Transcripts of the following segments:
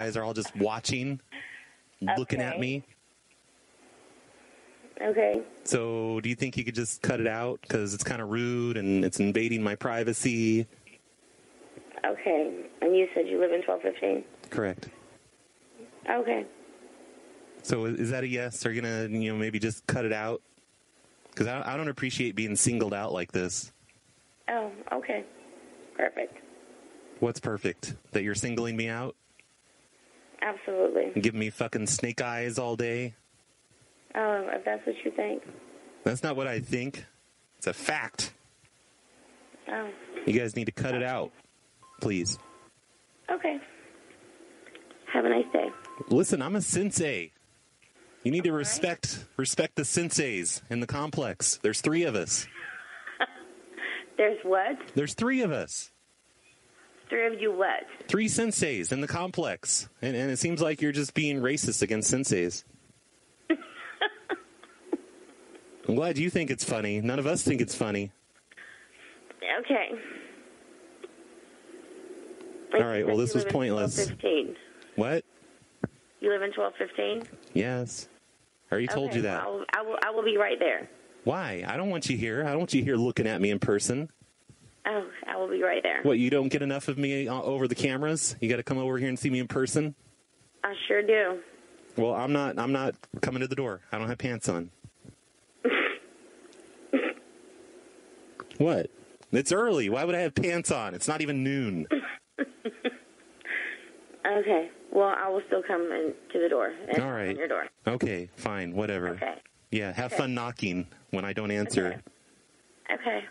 guys are all just watching, looking at me. Okay. So do you think you could just cut it out? Because it's kind of rude and it's invading my privacy. Okay. And you said you live in 1215? Correct. Okay. So is that a yes? Are you going to, maybe just cut it out? Because I don't appreciate being singled out like this. Oh, okay. Perfect. What's perfect? That you're singling me out? Absolutely. And giving me fucking snake eyes all day? Oh, if that's what you think. That's not what I think. It's a fact. Oh. You guys need to cut it out, please. Okay. Have a nice day. Listen, I'm a sensei. You need to respect the senseis in the complex. There's 3 of us. There's what? There's 3 of us. 3 of you what? 3 senseis in the complex. And it seems like you're just being racist against senseis. I'm glad you think it's funny. None of us think it's funny. Okay. All right, well, this was pointless. 1215. What? You live in 1215? Yes. I already told you that. Well, I will be right there. Why? I don't want you here. I don't want you here looking at me in person. Oh, I will be right there. What, you don't get enough of me over the cameras? You got to come over here and see me in person? I sure do. Well, I'm not coming to the door. I don't have pants on. What? It's early. Why would I have pants on? It's not even noon. Okay. Well, I will still come to the door. All right. On your door. Okay, fine. Whatever. Okay. Yeah, have fun knocking when I don't answer. Okay.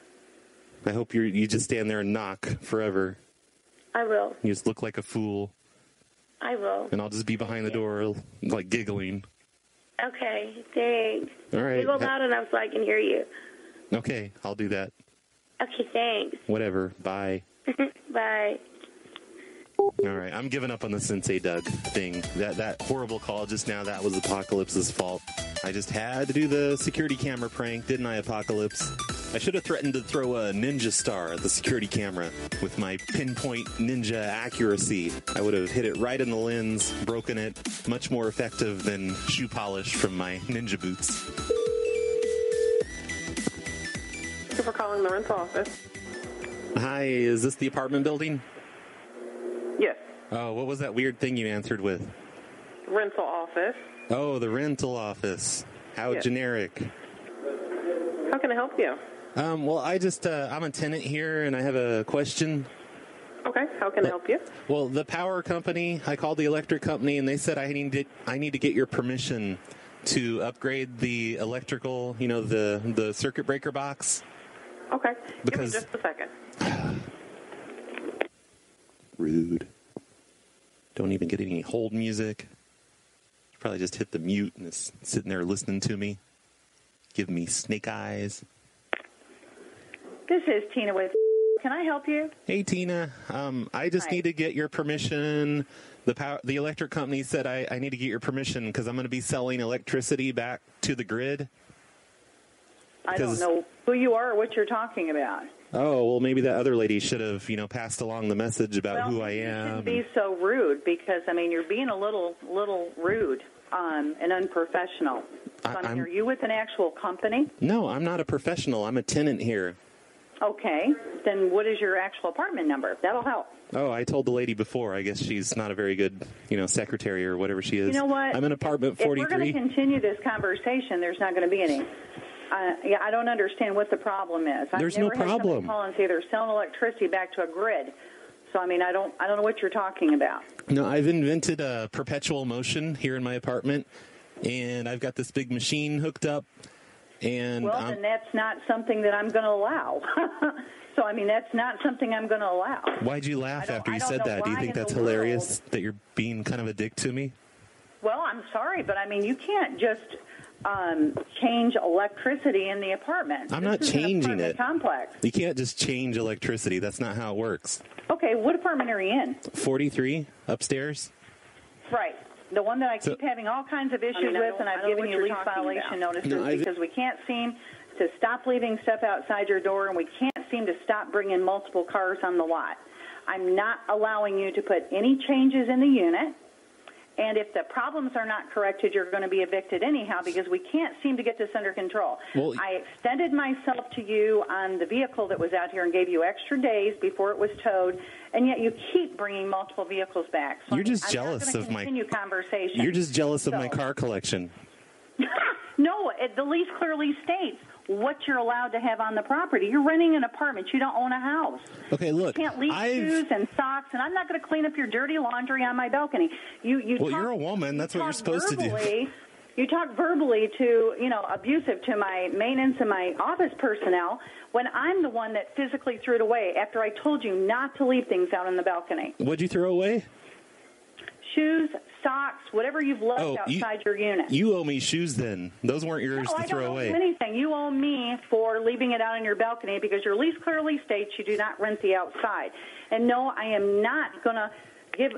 I hope you just stand there and knock forever. I will. You just look like a fool. I will. And I'll just be behind the door, like, giggling. Okay, thanks. All right. Giggle loud enough so I can hear you. Okay, I'll do that. Okay, thanks. Whatever. Bye. Bye. All right, I'm giving up on the Sensei Doug thing. That horrible call just now, that was Apocalypse's fault. I just had to do the security camera prank, didn't I, Apocalypse? I should have threatened to throw a ninja star at the security camera with my pinpoint ninja accuracy. I would have hit it right in the lens, broken it. Much more effective than shoe polish from my ninja boots. Thank you for calling the rental office. Hi, is this the apartment building? Yes. Oh, what was that weird thing you answered with? Rental office. Oh, the rental office. How generic. How can I help you? Well, I'm a tenant here, and I have a question. Okay, how can I help you? Well, the power company, I called the electric company, and they said I need to get your permission to upgrade the electrical, the circuit breaker box. Okay, because, give me just a second. Rude. Don't even get any hold music. Probably just hit the mute and is sitting there listening to me. Giving me snake eyes. This is Tina with... Can I help you? Hey, Tina. I just need to get your permission. The electric company said I need to get your permission because I'm going to be selling electricity back to the grid. I don't know who you are or what you're talking about. Oh, well, maybe that other lady should have, passed along the message about who I am. You shouldn't be so rude because, you're being a little rude and unprofessional. So, are you with an actual company? No, I'm not a professional. I'm a tenant here. Okay. Then what is your actual apartment number? That'll help. Oh, I told the lady before. I guess she's not a very good, secretary or whatever she is. You know what? I'm in apartment 43. If we're going to continue this conversation, there's not going to be any. I don't understand what the problem is. There's no problem. I've never had somebody call and say they're selling electricity back to a grid. So, I don't know what you're talking about. No, I've invented a perpetual motion here in my apartment, and I've got this big machine hooked up. And then that's not something that I'm going to allow. So, that's not something I'm going to allow. Why'd you laugh after you said that? Do you think that's hilarious that you're being kind of a dick to me? Well, I'm sorry, but, you can't just change electricity in the apartment. I'm not changing it. Complex. You can't just change electricity. That's not how it works. Okay, what apartment are you in? 43, upstairs. Right. The one that I keep having all kinds of issues with, and I've given you lease violation notices because we can't seem to stop leaving stuff outside your door, and we can't seem to stop bringing multiple cars on the lot. I'm not allowing you to put any changes in the unit. And if the problems are not corrected, you're going to be evicted anyhow because we can't seem to get this under control. Well, I extended myself to you on the vehicle that was out here and gave you extra days before it was towed, and yet you keep bringing multiple vehicles back. So you're just jealous of my conversation. You're just jealous of my car collection. No, the lease clearly states what you're allowed to have on the property. You're renting an apartment. You don't own a house. Okay, look. You can't leave shoes and socks, and I'm not going to clean up your dirty laundry on my balcony. You're a woman. That's what you're supposed to do. You talk verbally to, abusive to my maintenance and my office personnel when I'm the one that physically threw it away after I told you not to leave things out on the balcony. What'd you throw away? Shoes, socks, whatever you've left outside your unit. You owe me shoes then. Those weren't yours to throw away. I don't owe you anything. You owe me for leaving it out on your balcony because your lease clearly states you do not rent the outside. And no, I am not going to give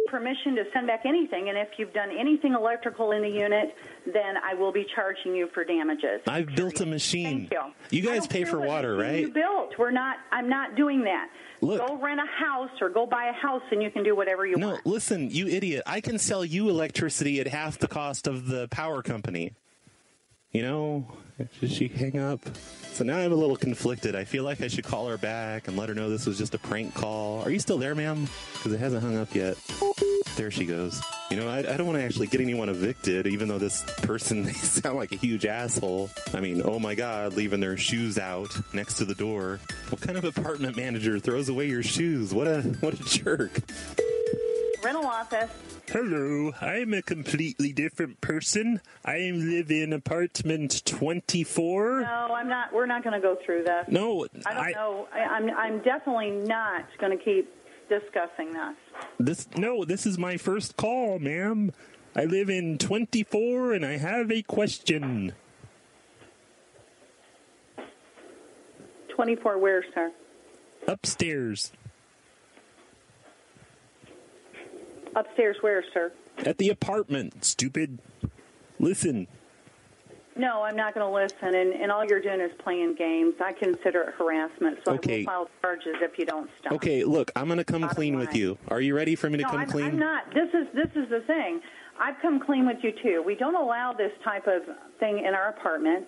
permission to send back anything. And if you've done anything electrical in the unit, then I will be charging you for damages. I've built a machine. Thank you. You guys pay for water, right? You built. I'm not doing that. Look, go rent a house or go buy a house and you can do whatever you want. No, listen, you idiot. I can sell you electricity at half the cost of the power company. Should she hang up? So now I'm a little conflicted. I feel like I should call her back and let her know this was just a prank call. Are you still there, ma'am? Because it hasn't hung up yet. There she goes. I don't want to actually get anyone evicted, even though this person, they sound like a huge asshole. I mean, oh my God, leaving their shoes out next to the door. What kind of apartment manager throws away your shoes? What a jerk. Rental office. Hello, I'm a completely different person. I live in apartment 24. No, I'm not. We're not going to go through this. No, I don't know. I'm definitely not going to keep discussing this. This is my first call, ma'am. I live in 24 and I have a question. 24 where, sir? Upstairs. Upstairs where, sir? At the apartment, stupid. Listen. No, I'm not going to listen, and all you're doing is playing games. I consider it harassment, so okay. I will file charges if you don't stop. Okay, look, I'm going to come clean with you. Are you ready for me to come clean? I'm not. This is the thing. I've come clean with you, too. We don't allow this type of thing in our apartments.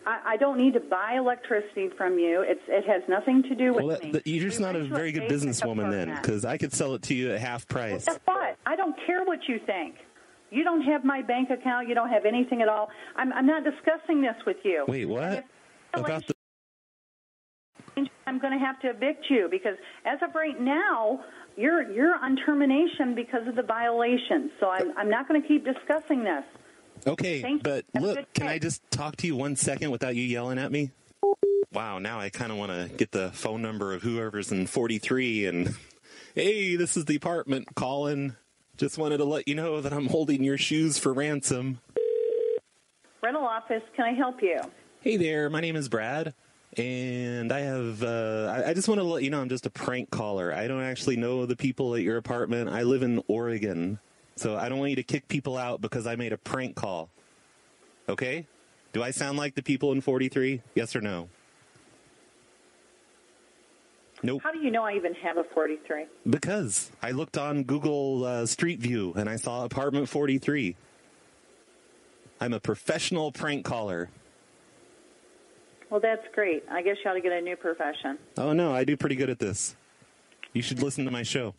I don't need to buy electricity from you. It has nothing to do with me. You're just not a very good businesswoman then, because I could sell it to you at half price. Well, guess what? I don't care what you think. You don't have my bank account. You don't have anything at all. I'm not discussing this with you. Wait, what? About the... I'm going to have to evict you because as of right now, you're on termination because of the violation. So I'm not going to keep discussing this. Okay, but look, can I just talk to you 1 second without you yelling at me? Wow, now I kind of want to get the phone number of whoever's in 43 and, hey, this is the apartment calling. Just wanted to let you know that I'm holding your shoes for ransom. Rental office, can I help you? Hey there, my name is Brad, and I have, I just want to let you know I'm just a prank caller. I don't actually know the people at your apartment. I live in Oregon. So I don't want you to kick people out because I made a prank call. Okay? Do I sound like the people in 43? Yes or no? Nope. How do you know I even have a 43? Because I looked on Google Street View and I saw apartment 43. I'm a professional prank caller. Well, that's great. I guess you ought to get a new profession. Oh, no, I do pretty good at this. You should listen to my show.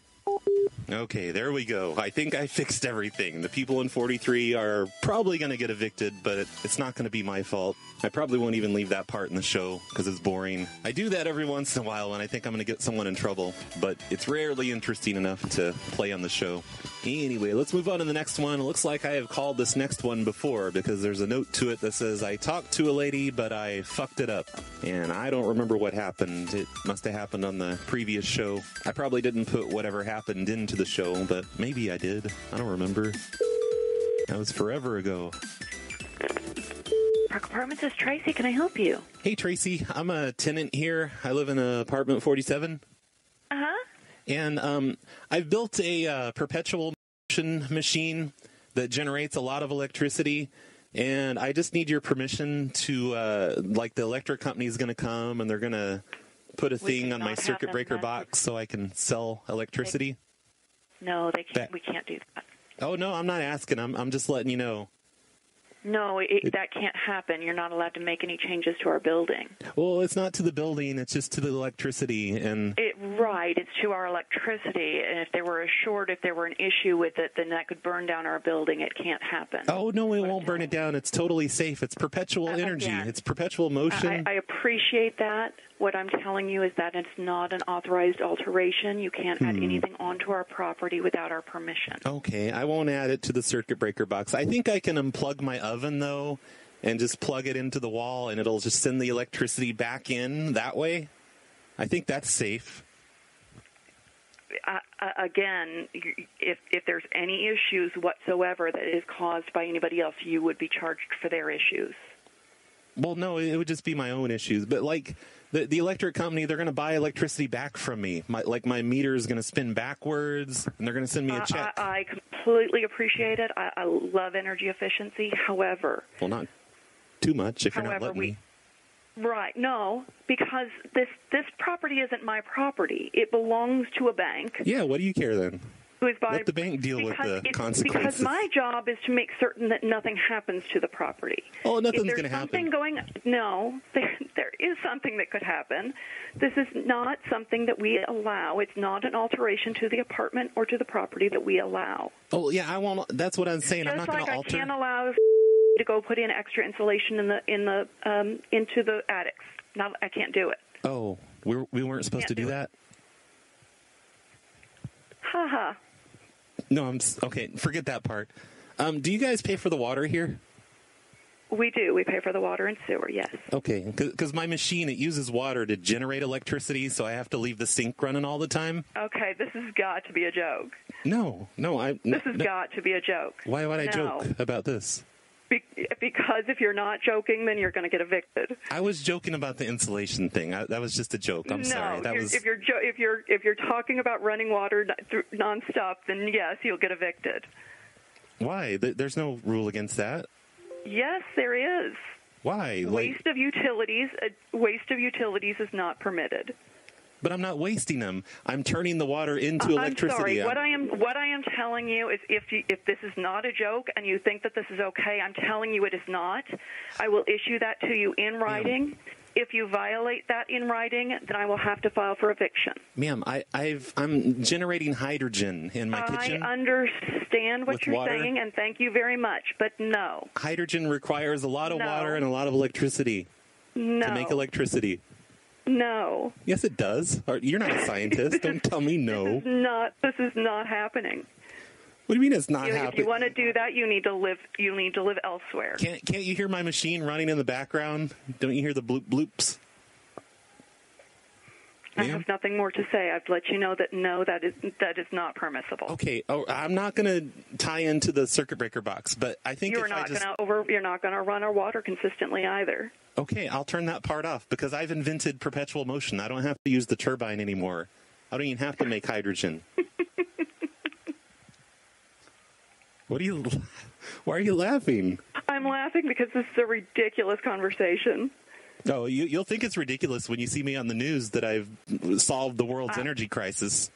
Okay, there we go. I think I fixed everything. The people in 43 are probably going to get evicted, but it's not going to be my fault. I probably won't even leave that part in the show because it's boring. I do that every once in a while when I think I'm going to get someone in trouble, but it's rarely interesting enough to play on the show. Anyway, let's move on to the next one. It looks like I have called this next one before because there's a note to it that says, I talked to a lady, but I fucked it up. And I don't remember what happened. It must have happened on the previous show. I probably didn't put whatever happened into the show, but maybe I did. I don't remember. That was forever ago. Park Apartments is Tracy. Can I help you? Hey, Tracy. I'm a tenant here. I live in apartment 47. Uh-huh. And I've built a perpetual motion machine that generates a lot of electricity. And I just need your permission to, the electric company is going to come and they're going to put a thing on my circuit breaker box so I can sell electricity. No, they can't. We can't do that. Oh, no, I'm not asking. I'm just letting you know. No, that can't happen. You're not allowed to make any changes to our building. Well, it's not to the building. It's just to the electricity. Right, it's to our electricity. And if there were a short, if there were an issue with it, then that could burn down our building. It can't happen. Oh, no, it won't burn it down. It's totally safe. It's perpetual energy. Again, It's perpetual motion. I appreciate that. What I'm telling you is that it's not an authorized alteration. You can't add anything onto our property without our permission. Okay, I won't add it to the circuit breaker box. I think I can unplug my oven, though, and just plug it into the wall, and it'll just send the electricity back in that way. I think that's safe. Again, if there's any issues whatsoever that is caused by anybody else, you would be charged for their issues. Well, no, it would just be my own issues. But, like, the electric company, they're going to buy electricity back from me. My meter is going to spin backwards, and they're going to send me a check. I completely appreciate it. I love energy efficiency. However... Well, not too much if you're not letting me. Right, no, because this property isn't my property. It belongs to a bank. Yeah, what do you care then? Let the bank deal with the consequences. Because my job is to make certain that nothing happens to the property. Oh, nothing's going to happen. No, there is something that could happen. This is not something that we allow. It's not an alteration to the apartment or to the property that we allow. Oh, yeah, I won't. That's what I'm saying. I'm not going to alter. I can't allow to go put in extra insulation into the attics. I can't do it. Oh, we weren't supposed to do that? Haha. No, okay. Forget that part. Do you guys pay for the water here? We do. We pay for the water and sewer, yes. Okay, because my machine, it uses water to generate electricity, so I have to leave the sink running all the time. Okay, this has got to be a joke. No. This has got to be a joke. Why would I joke about this? Because if you're not joking, then you're going to get evicted. I was joking about the insulation thing. That was just a joke. I'm sorry. If you're talking about running water nonstop, then yes, you'll get evicted. Why? There's no rule against that. Yes, there is. Why? Waste of utilities is not permitted. But I'm not wasting them. I'm turning the water into electricity. I'm sorry. What I am telling you is if this is not a joke and you think that this is okay, I'm telling you it is not. I will issue that to you in writing. Yeah. If you violate that in writing, then I will have to file for eviction. Ma'am, I'm generating hydrogen in my kitchen. I understand what you're saying, and thank you very much, but no. Hydrogen requires a lot of water and a lot of electricity to make electricity. No. Yes, it does. You're not a scientist. Don't tell me no. This is not happening. What do you mean it's not happening? If you want to do that, you need to live elsewhere. Can't you hear my machine running in the background? Don't you hear the bloop bloops? I have nothing more to say. I've let you know that that is not permissible. Okay. Oh, I'm not going to tie into the circuit breaker box, but I think you're not going to run our water consistently either. Okay, I'll turn that part off because I've invented perpetual motion. I don't have to use the turbine anymore. I don't even have to make hydrogen. Why are you laughing? I'm laughing because this is a ridiculous conversation. Oh, you'll think it's ridiculous when you see me on the news that I've solved the world's energy crisis.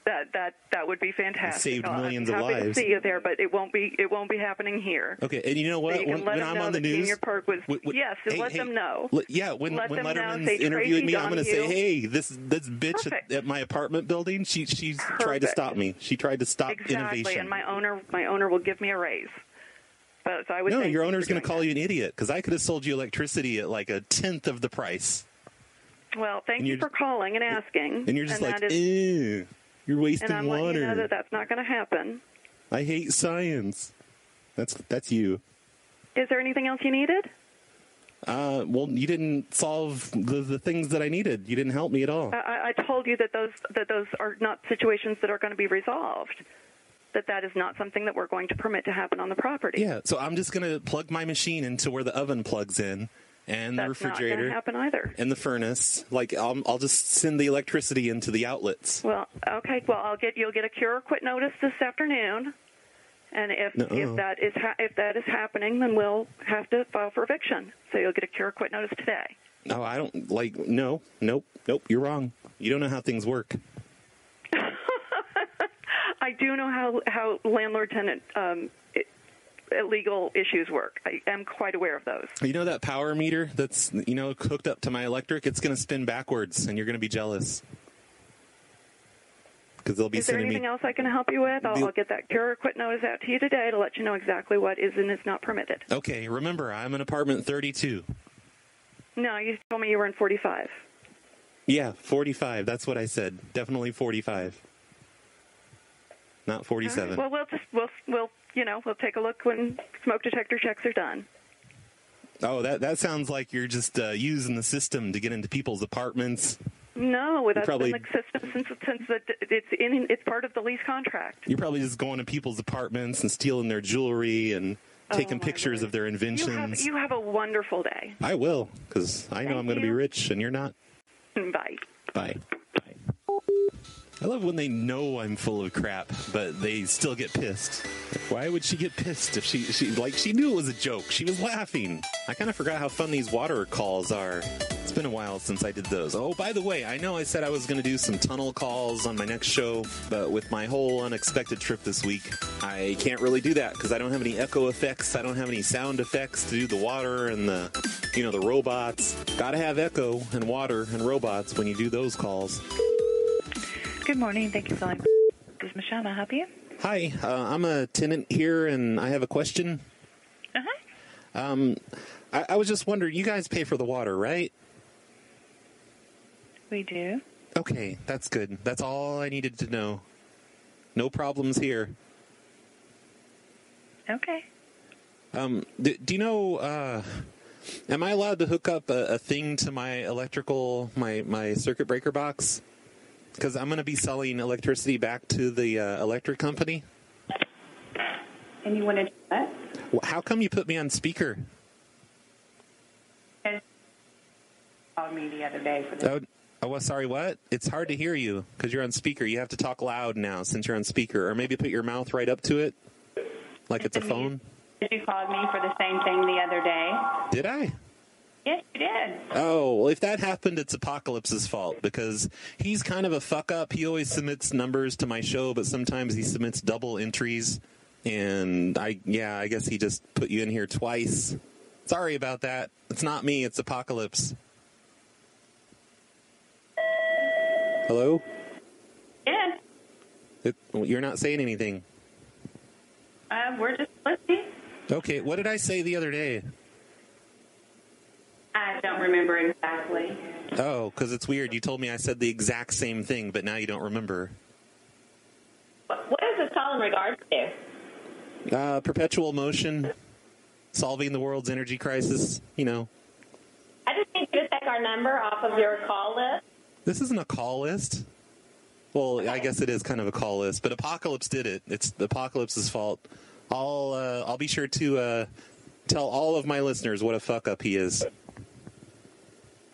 That would be fantastic. Saved millions of lives. I'm happy to see you there, but it won't be happening here. Okay, and you know what? So when I'm on the news, let them know. When Letterman's interviewing me, I'm going to say, "Hey, this bitch at my apartment building, she's tried to stop me. She tried to stop innovation." And my owner will give me a raise. So I would no, your owner's going to call you an idiot because I could have sold you electricity at like 1/10 of the price. Well, thank you for calling and asking. And you're just ew. You're wasting water. And I'm letting you know that's not going to happen. I hate science. That's you. Is there anything else you needed? Well, you didn't solve the things that I needed. You didn't help me at all. I told you that those are not situations that are going to be resolved. That is not something that we're going to permit to happen on the property. Yeah, so I'm just going to plug my machine into where the oven plugs in. And the refrigerator, not going to happen either. And the furnace. Like I'll just send the electricity into the outlets. Well, okay. Well, you'll get a cure or quit notice this afternoon, and if that is happening, then we'll have to file for eviction. So you'll get a cure or quit notice today. No, I don't nope. You're wrong. You don't know how things work. I do know how landlord-tenant illegal issues work. I am quite aware of those. You know that power meter that's, hooked up to my electric? It's going to spin backwards, and you're going to be jealous. Because they'll be Is there sending anything me... else I can help you with? I'll get that cure or quit notice out to you today to let you know exactly what is and is not permitted. Okay, remember, I'm in apartment 32. No, you told me you were in 45. Yeah, 45. That's what I said. Definitely 45. Not 47. Right. Well, we'll take a look when smoke detector checks are done. Oh, that sounds like you're just using the system to get into people's apartments. No, that's probably, been the system since it's part of the lease contract. You're probably just going to people's apartments and stealing their jewelry and taking pictures of their inventions. You have a wonderful day. I will, because I know I'm going to be rich and you're not. Bye. Bye. I love when they know I'm full of crap, but they still get pissed. Why would she get pissed if she knew it was a joke? She was laughing. I kind of forgot how fun these water calls are. It's been a while since I did those. Oh, by the way, I know I said I was going to do some tunnel calls on my next show, but with my whole unexpected trip this week, I can't really do that because I don't have any echo effects. I don't have any sound effects to do the water and the robots. Gotta have echo and water and robots when you do those calls. Good morning. Thank you for calling. This is Michelle. May I help you? Hi, I'm a tenant here, and I have a question. Uh-huh. I was just wondering, you guys pay for the water, right? We do. Okay, that's good. That's all I needed to know. No problems here. Okay. Do you know, am I allowed to hook up a thing to my electrical, my circuit breaker box? Because I'm going to be selling electricity back to the electric company. And you want to do that? Well, how come you put me on speaker? Called me the other day for this. Oh, sorry, what? It's hard to hear you because you're on speaker. You have to talk loud now since you're on speaker. Or maybe put your mouth right up to it like it's a phone. You called me for the same thing the other day. Did I? Yes, you did. Oh, well, if that happened, it's Apocalypse's fault because he's kind of a fuck-up. He always submits numbers to my show, but sometimes he submits double entries. And, I guess he just put you in here twice. Sorry about that. It's not me. It's Apocalypse. Hello? Yeah. You're not saying anything. We're just listening. Okay, what did I say the other day? I don't remember exactly. Oh, because it's weird. You told me I said the exact same thing, but now you don't remember. What is this call in regards to? Perpetual motion, solving the world's energy crisis, I just need you to take our number off of your call list. This isn't a call list. Well, I guess it is kind of a call list, but Apocalypse did it. It's Apocalypse's fault. I'll be sure to tell all of my listeners what a fuck-up he is.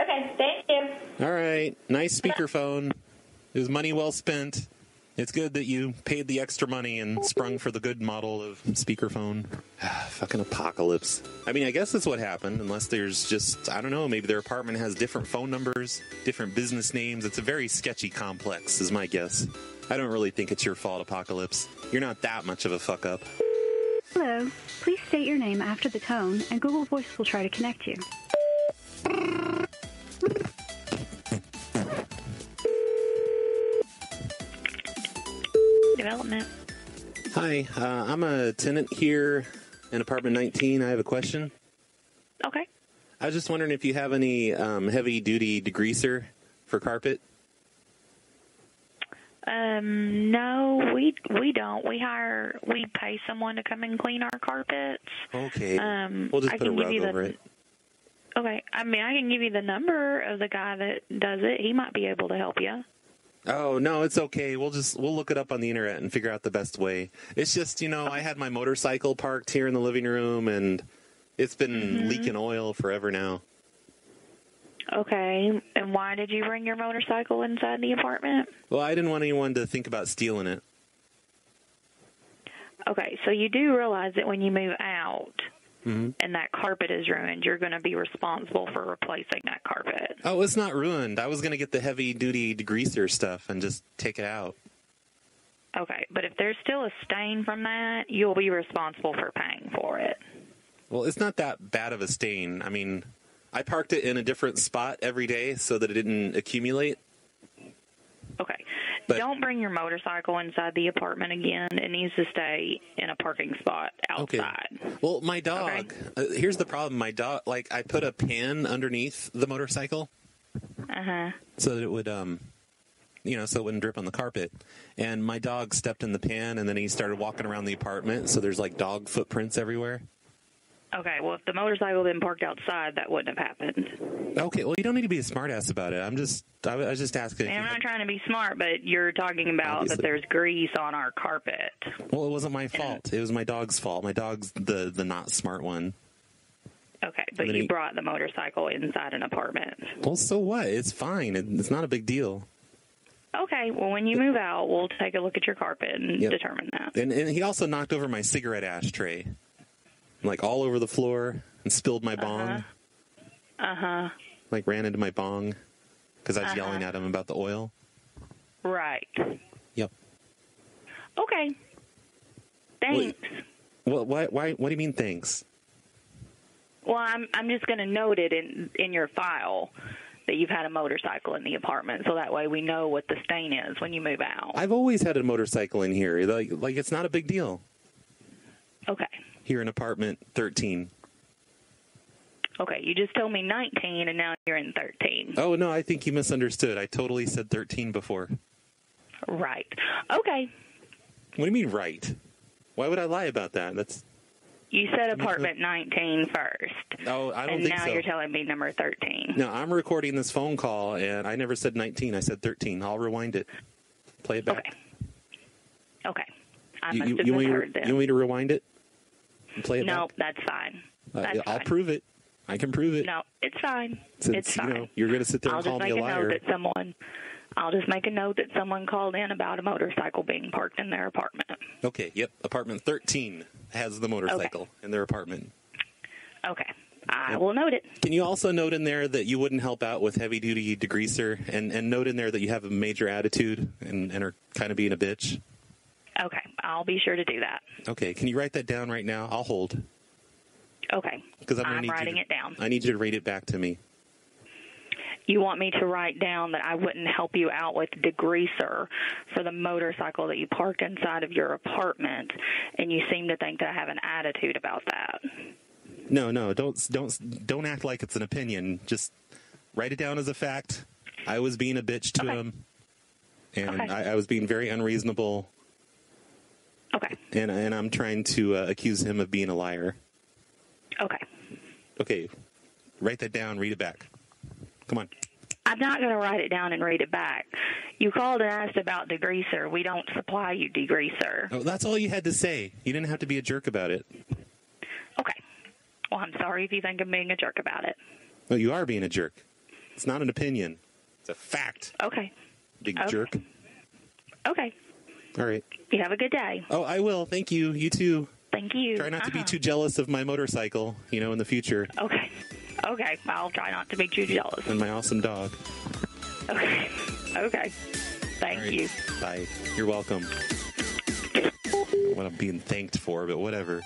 Okay, thank you. All right. Nice speakerphone. It was money well spent. It's good that you paid the extra money and sprung for the good model of speakerphone. Fucking Apocalypse. I mean, I guess that's what happened, unless there's just, I don't know, maybe their apartment has different phone numbers, different business names. It's a very sketchy complex, is my guess. I don't really think it's your fault, Apocalypse. You're not that much of a fuck-up. Hello. Please state your name after the tone, and Google Voice will try to connect you. Development. Hi, I'm a tenant here in apartment 19. I have a question. Okay. I was just wondering if you have any heavy-duty degreaser for carpet. No, we don't. We pay someone to come and clean our carpets. Okay. We'll just put a rug over it. Okay. I mean, I can give you the number of the guy that does it. He might be able to help you. Oh, no, it's okay. We'll look it up on the internet and figure out the best way. It's just, I had my motorcycle parked here in the living room, and it's been leaking oil forever now. Okay. And why did you bring your motorcycle inside the apartment? Well, I didn't want anyone to think about stealing it. Okay. So you do realize that when you move out and that carpet is ruined, you're going to be responsible for replacing that carpet. Oh, it's not ruined. I was going to get the heavy-duty degreaser stuff and just take it out. Okay, but if there's still a stain from that, you'll be responsible for paying for it. Well, it's not that bad of a stain. I mean, I parked it in a different spot every day so that it didn't accumulate. Okay. But don't bring your motorcycle inside the apartment again. It needs to stay in a parking spot outside. Okay. Well, my dog, here's the problem. My dog, like, I put a pan underneath the motorcycle. Uh-huh. So that it would, so it wouldn't drip on the carpet. And my dog stepped in the pan, and then he started walking around the apartment, so there's, like, dog footprints everywhere. Okay, well, if the motorcycle had been parked outside, that wouldn't have happened. Okay, well, you don't need to be a smartass about it. I was just asking. And I'm not trying to be smart, but you're talking about that there's grease on our carpet. Well, it wasn't my fault. It was my dog's fault. My dog's the not smart one. Okay, but you brought the motorcycle inside an apartment. Well, so what? It's fine. It's not a big deal. Okay, well, when you move out, we'll take a look at your carpet and determine that. And he also knocked over my cigarette ashtray. Like, all over the floor, and spilled my bong. Uh-huh. Like, ran into my bong because I was yelling at him about the oil. Right. Yep. Okay. Thanks. Well, why? What do you mean, thanks? Well, I'm just going to note it in your file that you've had a motorcycle in the apartment, so that way we know what the stain is when you move out. I've always had a motorcycle in here. Like it's not a big deal. Okay. Here in apartment 13. Okay, you just told me 19, and now you're in 13. Oh, no, I think you misunderstood. I totally said 13 before. Right. Okay. What do you mean, right? Why would I lie about that? You said apartment 19 first. Oh, I don't think so. And now you're telling me number 13. No, I'm recording this phone call, and I never said 19. I said 13. I'll rewind it. Play it back. Okay. I must have misheard then. You want me to rewind it? And play it back? No, that's fine. I'll prove it. I can prove it. No, it's fine. Since, it's fine. You're going to sit there and call me a liar. I'll just make a note that someone called in about a motorcycle being parked in their apartment. Okay, yep. Apartment 13 has the motorcycle in their apartment. Okay. I will note it. Can you also note in there that you wouldn't help out with heavy-duty degreaser, and note in there that you have a major attitude and are kind of being a bitch? Okay. I'll be sure to do that. Okay. Can you write that down right now? I'll hold. Okay. Because I'm writing it down. I need you to read it back to me. You want me to write down that I wouldn't help you out with degreaser for the motorcycle that you parked inside of your apartment, and you seem to think that I have an attitude about that. No, don't act like it's an opinion. Just write it down as a fact. I was being a bitch to him, and I was being very unreasonable. Okay. And I'm trying to accuse him of being a liar. Okay. Okay. Write that down. Read it back. Come on. I'm not going to write it down and read it back. You called and asked about degreaser. We don't supply you degreaser. Oh, that's all you had to say. You didn't have to be a jerk about it. Okay. Well, I'm sorry if you think I'm being a jerk about it. Well, you are being a jerk. It's not an opinion. It's a fact. Okay. Big jerk. Okay. All right. You have a good day. Oh, I will. Thank you. You too. Thank you. Try not to be too jealous of my motorcycle, in the future. Okay. Okay. I'll try not to be too jealous. And my awesome dog. Okay. Okay. Thank you. Bye. You're welcome. What I'm being thanked for, but whatever.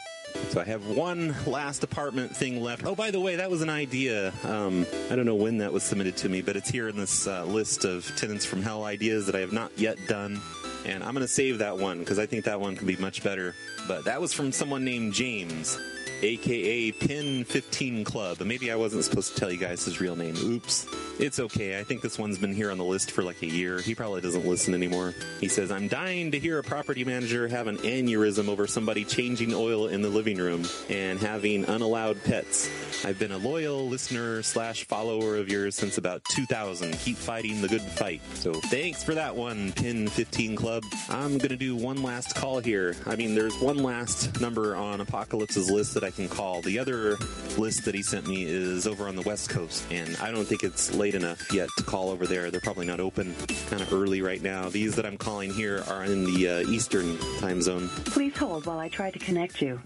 So I have one last apartment thing left. Oh, by the way, that was an idea. I don't know when that was submitted to me, but it's here in this list of Tenants from Hell ideas that I have not yet done. And I'm going to save that one because I think that one can be much better. But that was from someone named James, a.k.a. Pin 15 Club. Maybe I wasn't supposed to tell you guys his real name. Oops. It's okay. I think this one's been here on the list for like a year. He probably doesn't listen anymore. He says, I'm dying to hear a property manager have an aneurysm over somebody changing oil in the living room and having unallowed pets. I've been a loyal listener / follower of yours since about 2000. Keep fighting the good fight. So thanks for that one, Pin 15 Club. I'm going to do one last call here. I mean, there's one last number on Apocalypse's list that I can call. The other list that he sent me is over on the West Coast, and I don't think it's late enough yet to call over there. They're probably not open. Kind of early right now. These that I'm calling here are in the Eastern time zone. Please hold while I try to connect you.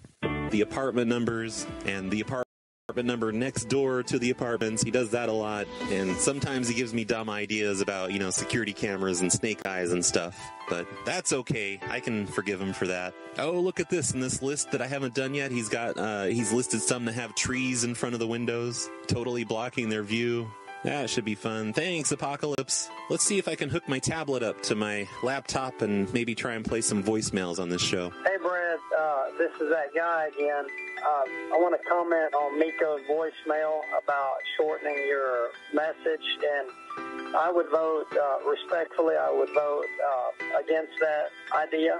The apartment numbers and the apartment apartment number next door to the apartments. He does that a lot. And sometimes he gives me dumb ideas about, security cameras and snake eyes and stuff. But that's okay. I can forgive him for that. Oh, look at this. In this list that I haven't done yet, he's listed some that have trees in front of the windows, totally blocking their view. That should be fun. Thanks, Apocalypse. Let's see if I can hook my tablet up to my laptop and maybe try and play some voicemails on this show. Hey, Brad. This is that guy again. I want to comment on Miko's voicemail about shortening your message, and I would vote, respectfully, I would vote against that idea.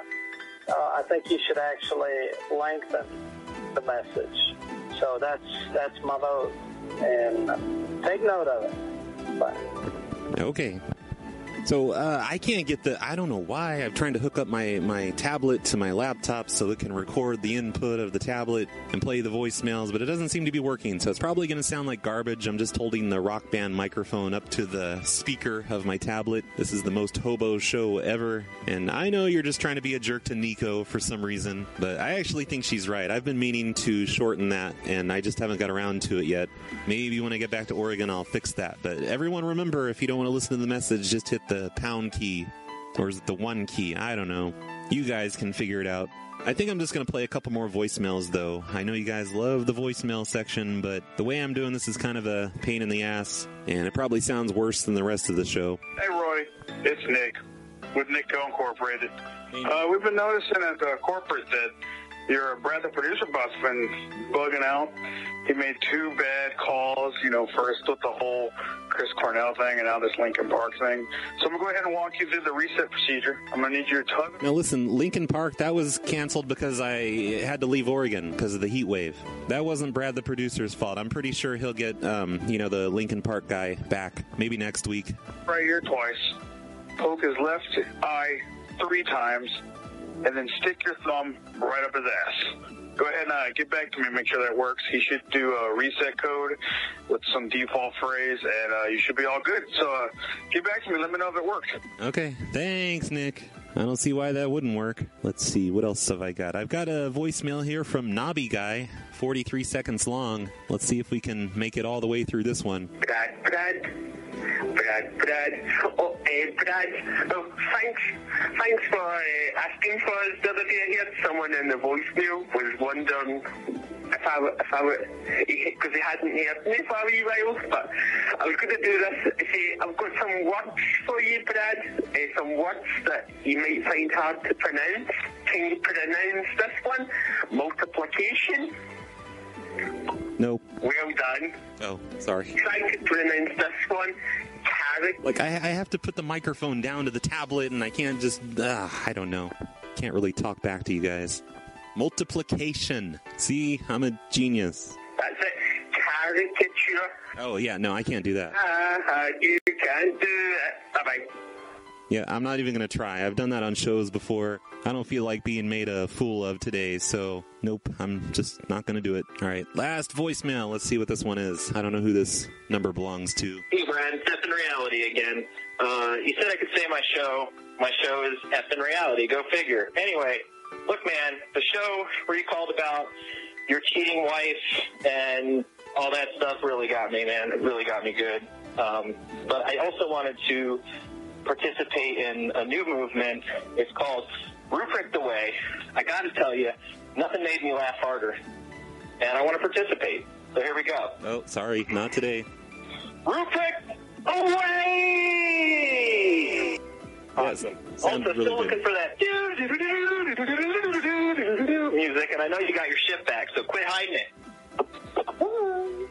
I think you should actually lengthen the message. So that's my vote. And take note of it. Bye. Okay. So I can't get I don't know why. I'm trying to hook up my tablet to my laptop so it can record the input of the tablet and play the voicemails, but it doesn't seem to be working. So it's probably going to sound like garbage. I'm just holding the Rock Band microphone up to the speaker of my tablet. This is the most hobo show ever. And I know you're just trying to be a jerk to Nico for some reason, but I actually think she's right. I've been meaning to shorten that, and I just haven't got around to it yet. Maybe when I get back to Oregon, I'll fix that. But everyone remember, if you don't want to listen to the message, just hit the pound key, or is it the 1 key? I don't know. You guys can figure it out. I think I'm just going to play a couple more voicemails, though. I know you guys love the voicemail section, but the way I'm doing this is kind of a pain in the ass, and it probably sounds worse than the rest of the show. Hey, Roy. It's Nick with Nico Incorporated. We've been noticing at the corporate that your Brad the producer boss been bugging out. He made 2 bad calls, first with the whole Chris Cornell thing and now this Lincoln Park thing. So I'm going to go ahead and walk you through the reset procedure. I'm going to need you to tug. Now listen, Lincoln Park, that was canceled because I had to leave Oregon because of the heat wave. That wasn't Brad the producer's fault. I'm pretty sure he'll get, the Lincoln Park guy back maybe next week. Right here twice. Poke his left eye 3 times. And then stick your thumb right up his ass. Go ahead and get back to me and make sure that works. He should do a reset code with some default phrase, and you should be all good. So get back to me. Let me know if it works. Okay. Thanks, Nick. I don't see why that wouldn't work. Let's see. What else have I got? I've got a voicemail here from Nobby Guy, 43 seconds long. Let's see if we can make it all the way through this one. Brad. Oh, Brad. Oh, thanks for asking for us the other day. I heard someone in the voicemail was wondering if I would, because he hadn't heard me for a wee while, but I was going to do this. See, I've got some words for you, Brad. Some words that you might find hard to pronounce. Can you pronounce this one? Multiplication. Nope. Well done. Oh, sorry. Try to pronounce this one. Like, I have to put the microphone down to the tablet, and I can't just, I don't know. Can't really talk back to you guys. Multiplication. See, I'm a genius. That's it. Caricature. Oh, yeah, no, I can't do that. You can't do it. Bye-bye. Yeah, I'm not even going to try. I've done that on shows before. I don't feel like being made a fool of today, so nope, I'm just not going to do it. All right, last voicemail. Let's see what this one is. I don't know who this number belongs to. Hey, Brad, it's F in Reality again. You said I could say my show. My show is F in Reality. Go figure. Anyway, look, man, the show where you called about your cheating wife and all that stuff really got me, man. It really got me good. But I also wanted to participate in a new movement. It's called Ruprecht the Way. I got to tell you, nothing made me laugh harder, and I want to participate. So here we go. Oh, sorry, not today. Ruprecht away! Awesome. Also, really still good. looking for that music, and I know you got your shit back, so quit hiding it.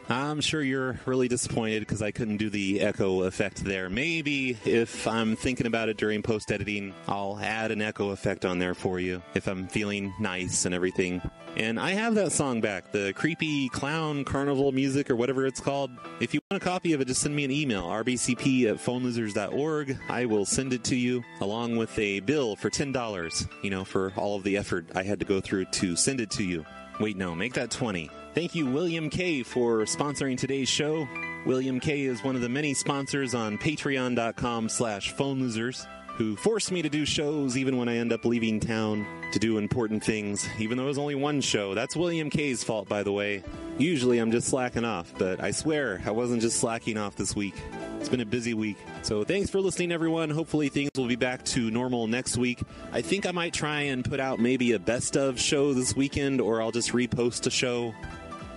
I'm sure you're really disappointed because I couldn't do the echo effect there. Maybe if I'm thinking about it during post-editing, I'll add an echo effect on there for you if I'm feeling nice and everything. And I have that song back, the creepy clown carnival music or whatever it's called. If you want a copy of it, just send me an email, rbcp@phonelosers.org. I will send it to you along with a bill for $10, for all of the effort I had to go through to send it to you. Wait, no, make that 20. Thank you, William K., for sponsoring today's show. William K. is one of the many sponsors on patreon.com/phonelosers who force me to do shows even when I end up leaving town to do important things, even though it was only one show. That's William K.'s fault, by the way. Usually I'm just slacking off, but I swear I wasn't just slacking off this week. It's been a busy week. So thanks for listening, everyone. Hopefully things will be back to normal next week. I think I might try and put out maybe a best of show this weekend, or I'll just repost a show.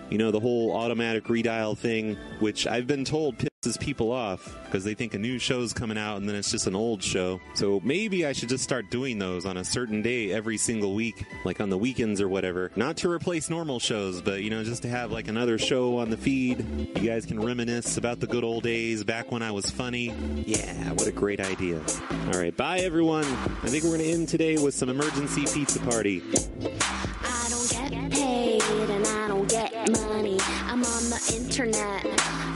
You know, the whole automatic redial thing, which I've been told pisses people off because they think a new show's coming out and then it's just an old show. So maybe I should just start doing those on a certain day every single week, like on the weekends or whatever. Not to replace normal shows, but, you know, just to have like another show on the feed. You guys can reminisce about the good old days back when I was funny. Yeah, what a great idea. All right, bye, everyone. I think we're going to end today with some emergency pizza party. I don't get paid and I don't get money. I'm on the internet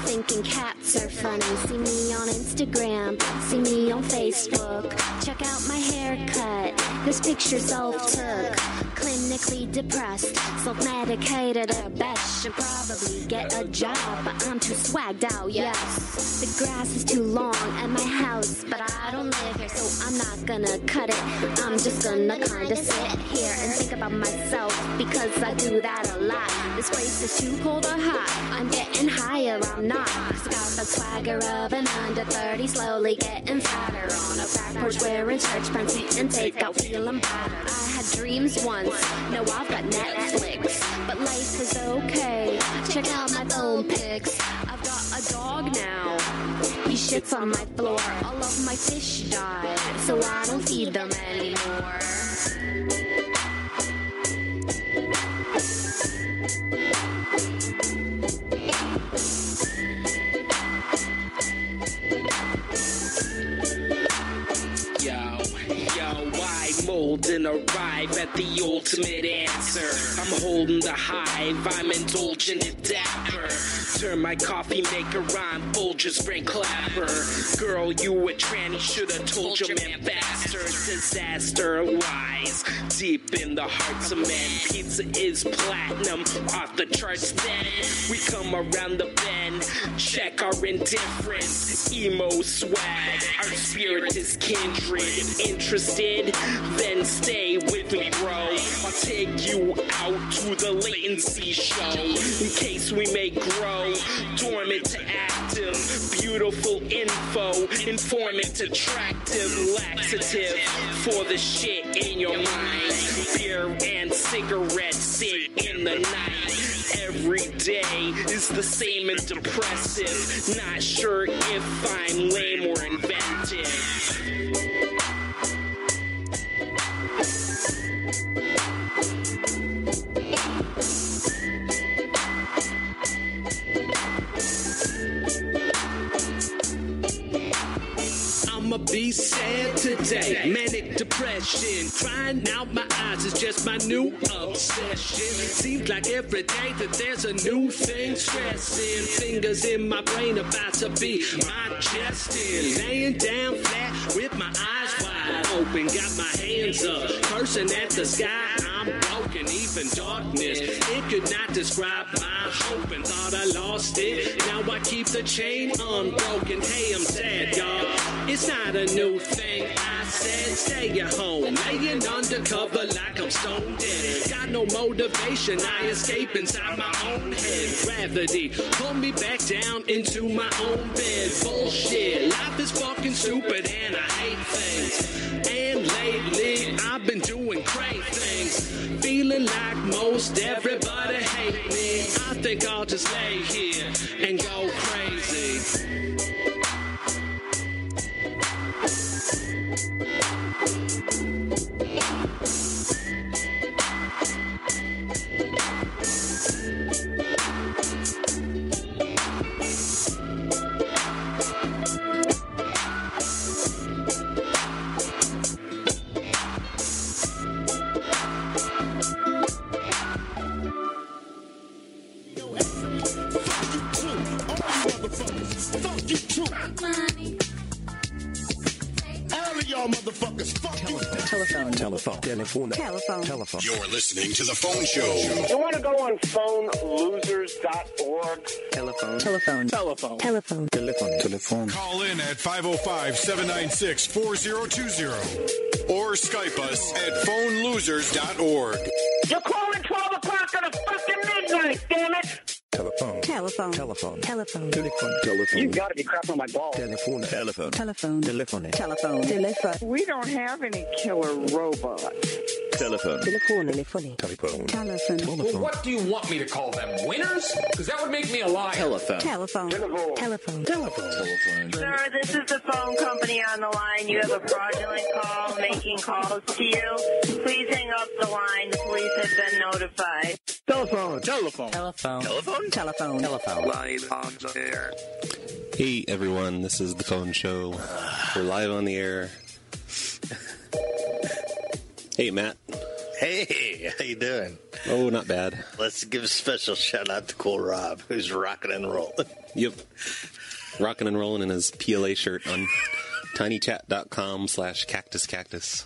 thinking cats are funny. See me on Instagram, see me on Facebook. Check out my haircut, this picture self-took. Clinically depressed, self-medicated at best. Should probably get a job, but I'm too swagged out, yes. The grass is too long at my house, but I don't live here, so I'm not gonna cut it. I'm just gonna kinda sit here and think about myself, because I do that a lot. This place is too cold or hot, I'm getting higher, I'm not. Got the swagger of an under 30, slowly getting fatter. On a back porch wearing church pants, eating takeout, feeling battered. I had dreams once, no I've got Netflix, but life is okay. Check out my phone pics, I've got a dog now. He shits on my floor, all of my fish died, so I don't feed them anymore. And arrive at the ultimate answer. I'm holding the hive, I'm indulgent and dapper. Turn my coffee maker on, Folgers brain clapper. Girl, you a tranny, should've told your man faster. Disaster lies deep in the hearts of men. Pizza is platinum, off the charts then. We come around the bend, check our indifference. Emo swag, our spirit is kindred. Interested? Then stay with me, bro. I'll take you out to the latency show. In case we may grow, dormant to active. Beautiful info, informant, attractive, laxative for the shit in your mind. Beer and cigarettes sit in the night. Every day is the same and depressive. Not sure if I'm lame or inventive. I'ma be sad today, manic depression, crying out my eyes is just my new obsession. Seems like every day that there's a new thing stressing. Fingers in my brain about to be my Justin. Laying down flat with my eyes wide open, got my hands up, cursing at the sky. I'm broken, even darkness, it could not describe my hope, and thought I lost it. Now I keep the chain unbroken. Hey, I'm sad, y'all. It's not a new thing. I said stay at home, laying undercover like I'm stone dead. Got no motivation, I escape inside my own head. Gravity pull me back down into my own bed. Bullshit, life is fucking stupid and I hate things. And lately I've been doing great things, feeling like most everybody hate me. I think I'll just lay here and go crazy. Telephone. You're listening to The Phone Show. You want to go on phonelosers.org? Telephone. Call in at 505-796-4020 or Skype us at phonelosers.org. You're calling 12 o'clock on a fucking midnight, damn it! Telephone. Telephone. Telephone. Telephone. Telephone. You gotta be crapping on my balls. Telephone. Telephone. Telephone. Telephone. Telephone. Telephone. We don't have any killer robots. Telephone. Telephone. Telephone. Telephone. Telephone. Well, what do you want me to call them? Winners? Because that would make me a liar. Telephone. Telephone. Telephone. Telephone. Telephone. Sir, this is the phone company on the line. You have a fraudulent call making calls to you. Please hang up the line. The police have been notified. Telephone. Telephone. Telephone. Telephone. Telephone. Telephone. Live on the air. Hey everyone, this is the phone show. We're live on the air. Hey Matt. Hey, how you doing? Oh, not bad. Let's give a special shout out to Cool Rob, who's rocking and rolling. Yep. Rocking and rolling in his PLA shirt on tinychat.com/cactuscactus.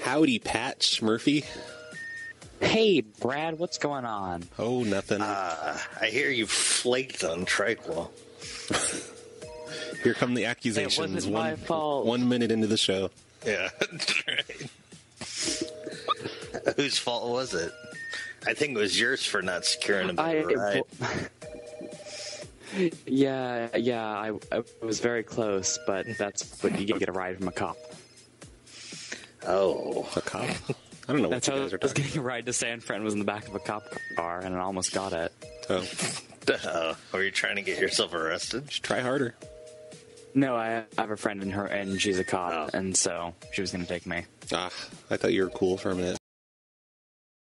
Howdy, Patch Murphy. Hey, Brad, what's going on? Oh, nothing. I hear you flaked on Tranquil. Here come the accusations. It wasn't my fault. 1 minute into the show. Yeah. Whose fault was it? I think it was yours for not securing a ride. Yeah, I was very close, but that's what you get a ride from a cop. Oh. A cop? I don't know what you guys are I was getting a ride to San Fran, was in the back of a cop car, and I almost got it. Oh. Were you trying to get yourself arrested? Just try harder. No, I have a friend in her, and she's a cop, and so she was going to take me. I thought you were cool for a minute.